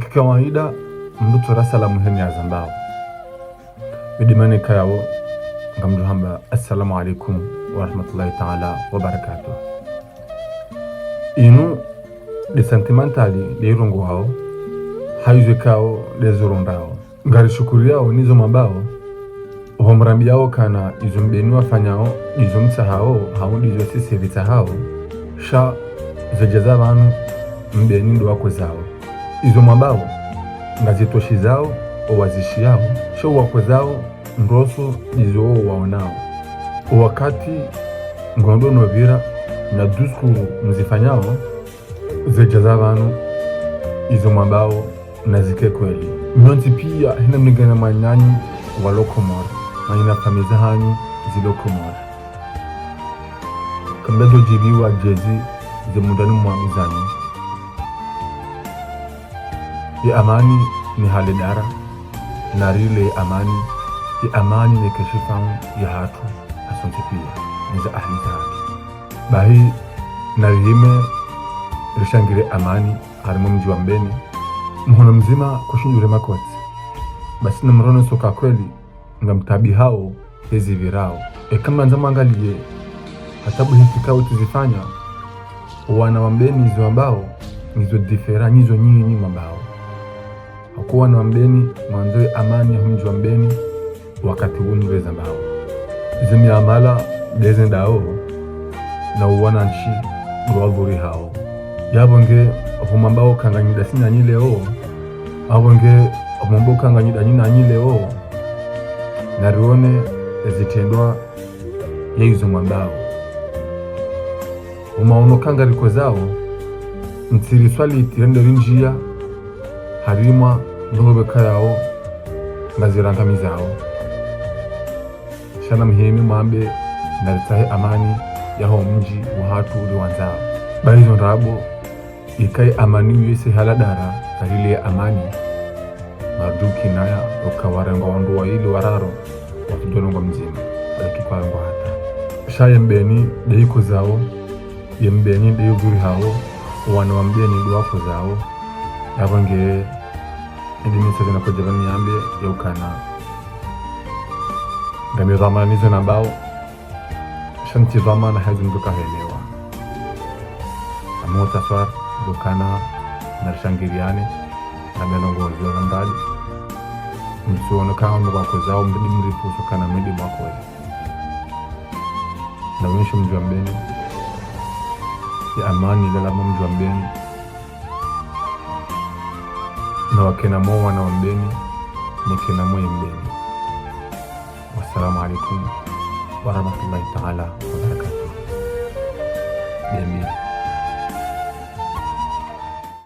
Kikawaida mndu tora salamu heni ya zambao bidimani kayawo ngamdu hamba assalamu alaikum wa rahmatullahi ta'ala wa barakatuh. Inu de sentimentali de irungu hao haize kao de zurundao ngari shukuri yao nizo mabao uhomrambi yao kana izo mbeni wafanyao izo mta hao izo sisi vita hao sha zejaza vanu mbeni ndo wako zao izo mabao ngazitoshi zao owazishi yao sho wako zao ndoso izo waonao wakati ngondo novira na duskuru mzifanyao zejaza vanu izo mabao na zike kweli mionzi pia hina mnigana manyanyi walokomora maina famiza hanyu zilokomora kambezo jibiwa jezi zemudani mwamuzani ya amani ni hali dara na rile amani ya amani ni keshifan ya hatu asante pia niza ahli zahatu bahi na rihime rishangire amani harimu mji wa mbeni mhono mzima kushinjure makoti basi na mrono soka kweli nga mtabi hao hezi virao kama nzama angaliye hatabu hifikao tuzifanya wana wambeni nizo ambao nizo difera nizo nyingi mambao hakuwa wana wambeni mwanzoe amani ya mji wa mbeni wakati unwe zambao zimi amala deze ndao na uwana nchi guwavuri hao yabonge humambao kanganyida sina nyileo abonge humambao kanganyida nyileo na rione zitendwa ya izo mwambao umaono kanga riko zao nsiri swali itirende rinjia harimwa ndongobeka yao ngazirangami zao shana mhemi mwambe na ritahe amani yaho mji wa hatu uli wanzao baizo nrabo ikai amani uyese haladara karile amani maduki naya ukawarenga wandu wa ili wararo watudolongo mzima alikikwarengo hata shaya mbeni deiko zao yembeni deyo zuri hao wana wambeni duwako zao yavange indimisa zina kwa javani yambe ya ukana gami zamana nizo nambao shanti zamana hazu mduka helewa amota swar dukana narshangiriane na menongo zio nambali msuono kama mwako zao mbidi mrifu sokana mwidi mwako na unisho mjua mbeni ya amani lalama mjua mbeni na wakena moa na wambeni nikena moe mbeni. Wassalamu alaikum warahmatullahi ta'ala wa barakatuh. Bienvenue.